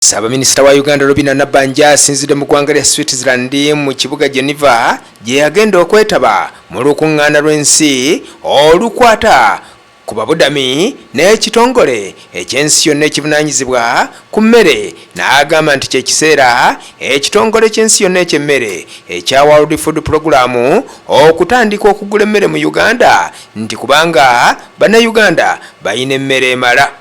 Ssaabaminsita wa Uganda Robinah Nabbanja asinzidde mu ggwanga lya Switzerland mu kibuga Geneva gye yagenda okwetaba mu lukuŋŋaana lw'ensi olukwata ku babudami n'ekitongole ekyensi yonna ekivunaanyizibwa ku mmere, n'agamba nti kyekiseera ekitongole ky'ensi yonna eky'emmere ekya World Food Program okutandika okugula emmere mu Uganda nti kubanga bannayuganda balina emmere emala.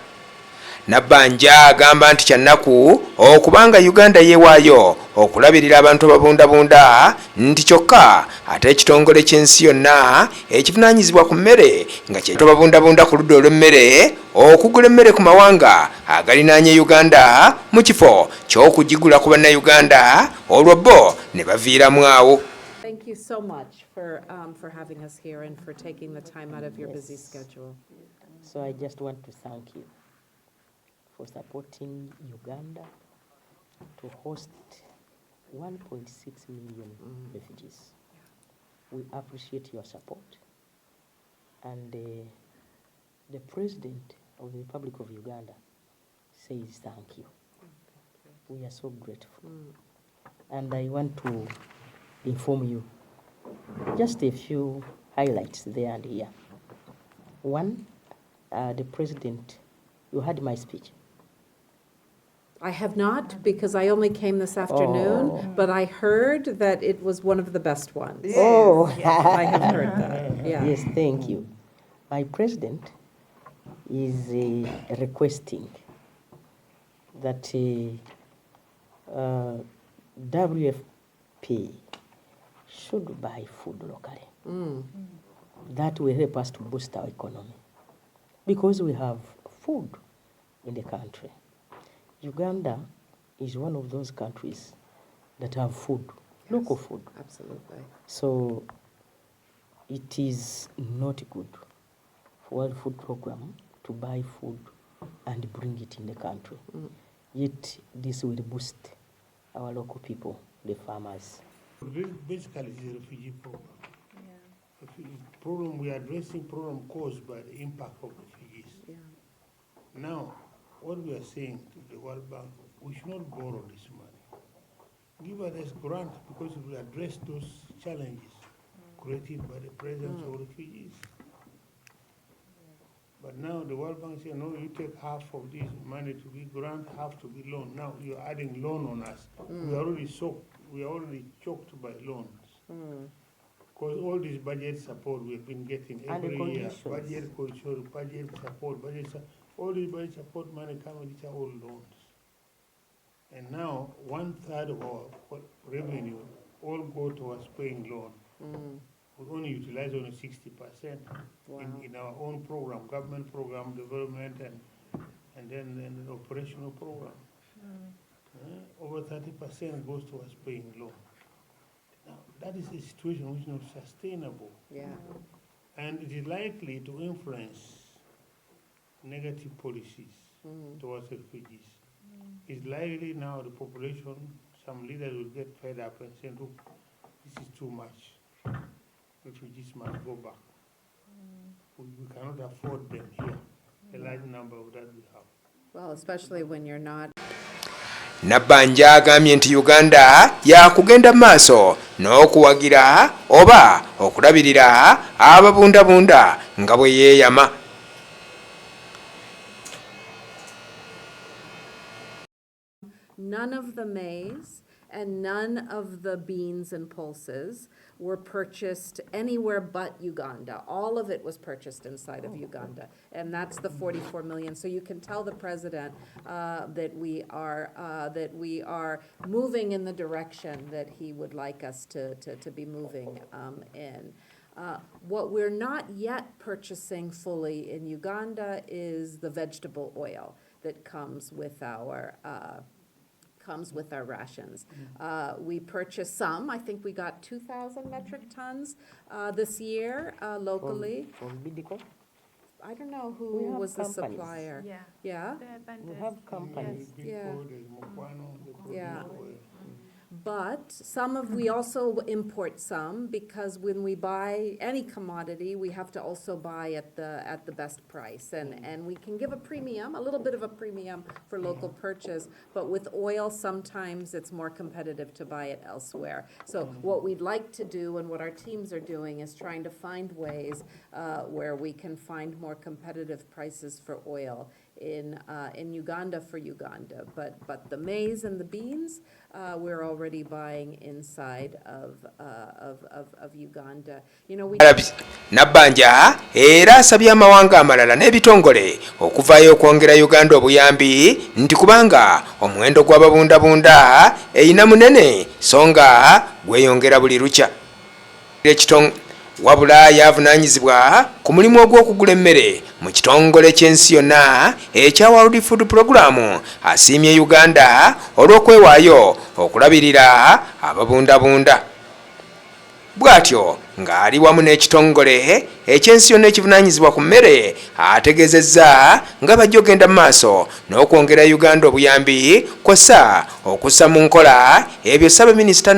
Nabbanja agamba nti kyannaku okubanga Uganda yeewaayo okulabirira abantu babundabunda nti kyokka ate ekitongole ky'ensi yonna ekivunaanyizibwa ku mmere nga kye babundabunda ku ludda olw'emmere okugula emmere ku mawanga agalinaanye Uganda mu kifo ky'okugigula ku bannayuganda olwo bo ne baviiramu awo. Thank you so much for having us here and for taking the time out of your busy schedule. So I just want to thank you for supporting Uganda to host 1.6 million refugees. We appreciate your support, and the President of the Republic of Uganda says thank you. We are so grateful. And I want to inform you just a few highlights there and here. One, the President, you heard my speech. I have not, because I only came this afternoon, but I heard that it was one of the best ones. Yes. Oh, I have heard that. Yeah. Yes, thank you. My president is requesting that WFP should buy food locally. That will help us to boost our economy, because we have food in the country. Uganda is one of those countries that have food, yes, local food. Absolutely. So it is not good for World Food Program to buy food and bring it in the country. Yet this will boost our local people, the farmers. Basically, it's a refugee program. Problem we are addressing problem caused by the impact of refugees. Yeah. Now, what we are saying to the World Bank, we should not borrow this money. Give us this grant, because it will address those challenges created by the presence of refugees. But now the World Bank says, no, you take half of this money to be grant, half to be loan. Now you're adding loan on us. We are already choked by loans. Because all this budget support we've been getting every year, budget control, budget support, all this budget support money coming, these are all loans. And now 1/3 of our revenue all go towards paying loan. We only utilize only 60% in our own program, government program, development, and then the operational program. Over 30% goes towards paying loan. Now, that is a situation which is not sustainable. Yeah. And it is likely to influence negative policies towards refugees. It's likely now the population, some leaders will get fed up and say, look, this is too much. Refugees must go back. We cannot afford them here, a large number of that we have. Well, especially when you're not. Nabbanja agambye nti Uganda yakugenda maaso n'okuwagira oba okulabirira ababundabunda nga bwe yeeyama. None of the maize and none of the beans and pulses were purchased anywhere but Uganda. All of it was purchased inside of Uganda, and that's the 44 million. So you can tell the president that we are moving in the direction that he would like us to be moving in. What we're not yet purchasing fully in Uganda is the vegetable oil that comes with our rations. We purchased some. I think we got 2,000 metric tons this year locally. From Bidiko? I don't know who was the supplier. Yeah. Yeah? We have companies. Yeah. Yeah. But some of, we also import some, because when we buy any commodity, we have to also buy at the best price. And we can give a premium, a little bit of a premium for local purchase, but with oil, sometimes it's more competitive to buy it elsewhere. So what we'd like to do, and what our teams are doing, is trying to find ways where we can find more competitive prices for oil in Uganda for Uganda. But the maize and the beans, we're already buying inside of Uganda. You know, we Nabbanja era asabye amawanga amalala n'ebitongole okuvaayo okwongera Uganda obuyambi nti kubanga omuwendo gw'ababundabunda eyina munene so nga gweyongera buli lukya. Wabula yavunaanyizibwa ku mulimu ogw'okugula emmere mu kitongole ky'ensi yonna ekya World Food Program asiimye Uganda olw'okwewaayo okulabirira ababundabunda. Bw'atyo ng'ali wamu n'ekitongole ekyensi yonna ekivunaanyizibwa ku mmere ategeezezza nga bajja ogenda mu maaso n'okwongera Uganda obuyambi kw'ossa okussa mu nkola ebyo Ssaabaminisita